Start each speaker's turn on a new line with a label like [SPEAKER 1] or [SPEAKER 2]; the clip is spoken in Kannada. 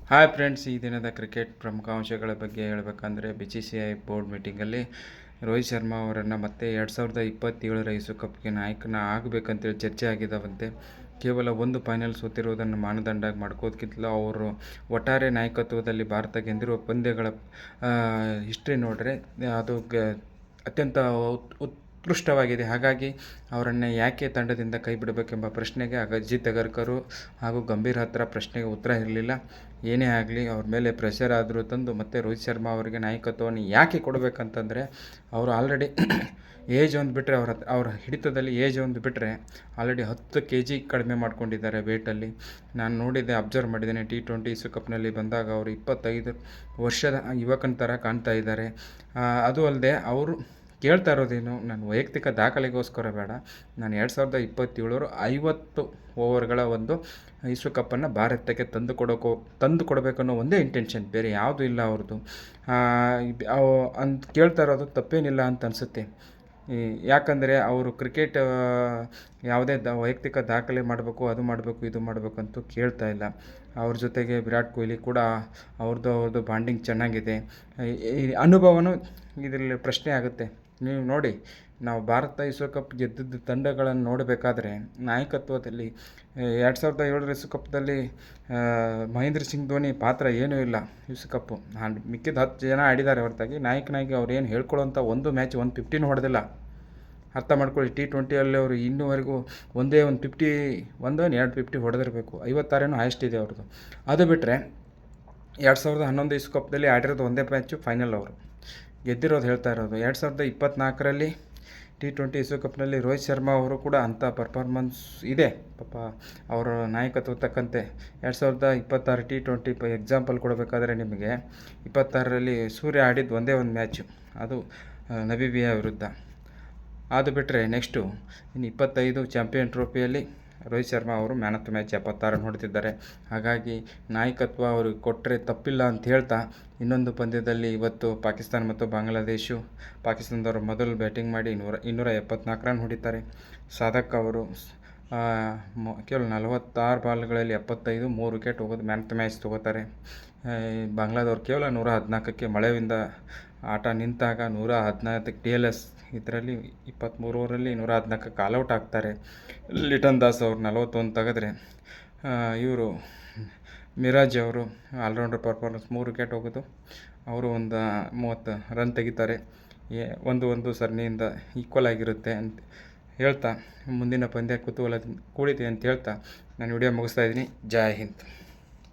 [SPEAKER 1] ಹಾಯ್ ಫ್ರೆಂಡ್ಸ್, ಈ ದಿನದ ಕ್ರಿಕೆಟ್ ಪ್ರಮುಖ ಅಂಶಗಳ ಬಗ್ಗೆ ಹೇಳಬೇಕಂದ್ರೆ BCCI ಬೋರ್ಡ್ ಮೀಟಿಂಗಲ್ಲಿ ರೋಹಿತ್ ಶರ್ಮಾ ಅವರನ್ನು ಮತ್ತೆ 2027ರ ವಿಶ್ವಕಪ್ಗೆ ನಾಯಕನ ಆಗಬೇಕಂತೇಳಿ ಚರ್ಚೆ ಆಗಿದ್ದಾವಂತೆ. ಕೇವಲ ಒಂದು ಫೈನಲ್ ಸೋತಿರುವುದನ್ನು ಮಾನದಂಡ ಮಾಡ್ಕೋದಕ್ಕಿಂತಲೂ ಅವರು ಒಟ್ಟಾರೆ ನಾಯಕತ್ವದಲ್ಲಿ ಭಾರತ ಗೆದ್ದಿರುವ ಪಂದ್ಯಗಳ ಹಿಸ್ಟ್ರಿ ನೋಡಿದ್ರೆ ಅದು ಅತ್ಯಂತ ಉತ್ಕೃಷ್ಟವಾಗಿದೆ. ಹಾಗಾಗಿ ಅವರನ್ನು ಯಾಕೆ ತಂಡದಿಂದ ಕೈ ಬಿಡಬೇಕೆಂಬ ಪ್ರಶ್ನೆಗೆ ಅಜಿತ್ ಅಗರ್ಕರ್ ಹಾಗೂ ಗಂಭೀರ್ ಹತ್ರ ಪ್ರಶ್ನೆಗೆ ಉತ್ತರ ಇರಲಿಲ್ಲ. ಏನೇ ಆಗಲಿ ಅವ್ರ ಮೇಲೆ ಪ್ರೆಷರ್ ಆದರೂ ತಂದು ಮತ್ತೆ ರೋಹಿತ್ ಶರ್ಮಾ ಅವರಿಗೆ ನಾಯಕತ್ವವನ್ನು ಯಾಕೆ ಕೊಡಬೇಕಂತಂದರೆ ಅವರು ಆಲ್ರೆಡಿ ಏಜ್ ಒಂದು ಬಿಟ್ಟರೆ ಅವರ ಹಿಡಿತದಲ್ಲಿ ಏಜ್ ಒಂದು ಬಿಟ್ಟರೆ ಆಲ್ರೆಡಿ 10 kg ಕಡಿಮೆ ಮಾಡ್ಕೊಂಡಿದ್ದಾರೆ ವೇಟಲ್ಲಿ. ನಾನು ನೋಡಿದ್ದೆ, ಅಬ್ಸರ್ವ್ ಮಾಡಿದ್ದೇನೆ. T20 ವಿಶ್ವಕಪ್ನಲ್ಲಿ ಬಂದಾಗ ಅವರು 25 ವರ್ಷದ ಯುವಕನ ಥರ ಕಾಣ್ತಾ ಇದ್ದಾರೆ. ಅದು ಅಲ್ಲದೆ ಅವರು ಕೇಳ್ತಾ ಇರೋದೇನು, ನಾನು ವೈಯಕ್ತಿಕ ದಾಖಲೆಗೋಸ್ಕರ ಬೇಡ, ನಾನು 2027 50 ಓವರ್ಗಳ ಒಂದು ವಿಶ್ವಕಪ್ಪನ್ನು ಭಾರತಕ್ಕೆ ತಂದು ಕೊಡಬೇಕನ್ನೋ ಒಂದೇ ಇಂಟೆನ್ಷನ್, ಬೇರೆ ಯಾವುದೂ ಇಲ್ಲ ಅವ್ರದ್ದು. ಅಂತ ಕೇಳ್ತಾ ಇರೋದು ತಪ್ಪೇನಿಲ್ಲ ಅಂತ ಅನಿಸುತ್ತೆ. ಯಾಕಂದರೆ ಅವರು ಕ್ರಿಕೆಟ್ ಯಾವುದೇ ವೈಯಕ್ತಿಕ ದಾಖಲೆ ಮಾಡಬೇಕು, ಅದು ಮಾಡಬೇಕು, ಇದು ಮಾಡಬೇಕು ಅಂತೂ ಕೇಳ್ತಾ ಇಲ್ಲ. ಅವ್ರ ಜೊತೆಗೆ ವಿರಾಟ್ ಕೊಹ್ಲಿ ಕೂಡ ಅವ್ರದ್ದು ಬಾಂಡಿಂಗ್ ಚೆನ್ನಾಗಿದೆ. ಈ ಅನುಭವನೂ ಇದರಲ್ಲಿ ಪ್ರಶ್ನೆ ಆಗುತ್ತೆ. ನೀವು ನೋಡಿ, ನಾವು ಭಾರತ ವಿಶ್ವಕಪ್ ಗೆದ್ದಿದ್ದ ತಂಡಗಳನ್ನು ನೋಡಬೇಕಾದ್ರೆ ನಾಯಕತ್ವದಲ್ಲಿ 2007 ವಿಶ್ವಕಪ್ದಲ್ಲಿ ಮಹೇಂದ್ರ ಸಿಂಗ್ ಧೋನಿ ಪಾತ್ರ ಏನೂ ಇಲ್ಲ. ವಿಶ್ವಕಪ್ಪು ಮಿಕ್ಕಿದ 10 ಜನ ಆಡಿದ್ದಾರೆ ಹೊರತಾಗಿ ನಾಯಕನಾಗಿ ಅವ್ರು ಏನು ಹೇಳ್ಕೊಳ್ಳೋಂಥ ಒಂದು ಮ್ಯಾಚ್ 150 ಹೊಡೆದಿಲ್ಲ. ಅರ್ಥ ಮಾಡ್ಕೊಳ್ಳಿ. T20ಯಲ್ಲಿ ಅವರು ಇನ್ನೂವರೆಗೂ ಒಂದು 250 ಹೊಡೆದಿರಬೇಕು. 56 ಹೈಯೆಸ್ಟ್ ಇದೆ ಅವ್ರದ್ದು. ಅದು ಬಿಟ್ಟರೆ 2011 ವಿಶ್ವಕಪ್ದಲ್ಲಿ ಆಡಿರೋದು ಒಂದೇ ಮ್ಯಾಚು ಫೈನಲ್ ಅವರು ಗೆದ್ದಿರೋದು. ಹೇಳ್ತಾ ಇರೋದು 2024ರಲ್ಲಿ T20 ವಿಶ್ವಕಪ್ನಲ್ಲಿ ರೋಹಿತ್ ಶರ್ಮಾ ಅವರು ಕೂಡ ಅಂಥ ಪರ್ಫಾರ್ಮೆನ್ಸ್ ಇದೆ ಪಾಪ. ಅವರ ನಾಯಕತ್ವ ತಕ್ಕಂತೆ 2026 T20 ಎಕ್ಸಾಂಪಲ್ ಕೊಡಬೇಕಾದ್ರೆ ನಿಮಗೆ 26ರಲ್ಲಿ ಸೂರ್ಯ ಆಡಿದ್ದು ಒಂದೇ ಒಂದು ಮ್ಯಾಚು, ಅದು ನಮೀಬಿಯಾ ವಿರುದ್ಧ. ಅದು ಬಿಟ್ಟರೆ ನೆಕ್ಸ್ಟು ಇನ್ನು 25 ಚಾಂಪಿಯನ್ ಟ್ರೋಫಿಯಲ್ಲಿ ರೋಹಿತ್ ಶರ್ಮಾ ಅವರು ಮ್ಯಾನ್ ಆಫ್ ದ ಮ್ಯಾಚ್ 76 ಹೊಡೆದಿದ್ದಾರೆ. ಹಾಗಾಗಿ ನಾಯಕತ್ವ ಅವ್ರಿಗೆ ಕೊಟ್ಟರೆ ತಪ್ಪಿಲ್ಲ ಅಂತ ಹೇಳ್ತಾ, ಇನ್ನೊಂದು ಪಂದ್ಯದಲ್ಲಿ ಇವತ್ತು ಪಾಕಿಸ್ತಾನ ಮತ್ತು ಪಾಕಿಸ್ತಾನದವರು ಮೊದಲು ಬ್ಯಾಟಿಂಗ್ ಮಾಡಿ 274 ರನ್ ಹೊಡಿತಾರೆ. ಸಾಧಕ್ ಅವರು ಕೇವಲ 46 ಬಾಲ್ಗಳಲ್ಲಿ 75, 3 ವಿಕೆಟ್ ಹೋಗೋದು ಮ್ಯಾನ್ ಆಫ್ ದ ಮ್ಯಾಚ್ ತೊಗೋತಾರೆ. ಬಾಂಗ್ಲಾದವ್ರು ಕೇವಲ 114ಕ್ಕೆ ಮಳೆಯಿಂದ ಆಟ ನಿಂತಾಗ 114 TLS, ಇದರಲ್ಲಿ 23 ಓವರಲ್ಲಿ 114ಕ್ಕೆ ಆಲ್ಔಟ್ ಆಗ್ತಾರೆ. ಲಿಟನ್ ದಾಸ್ ಅವರು 41 ತೆಗೆದ್ರೆ ಇವರು ಮಿರಾಜ್ ಅವರು ಆಲ್ರೌಂಡರ್ ಪರ್ಫಾರ್ಮೆನ್ಸ್ 3 ವಿಕೆಟ್ ಹೋಗೋದು, ಅವರು ಒಂದು 30 ರನ್ ತೆಗಿತಾರೆ. 1-1 ಸರಣಿಯಿಂದ ಈಕ್ವಲ್ ಆಗಿರುತ್ತೆ ಅಂತ ಹೇಳ್ತಾ ಮುಂದಿನ ಪಂದ್ಯ ಕುತೂಹಲ ಕೂಡಿದೆ ಅಂತ ಹೇಳ್ತಾ ನಾನು ವಿಡಿಯೋ ಮುಗಿಸ್ತಾ ಇದ್ದೀನಿ. ಜೈ ಹಿಂದ್.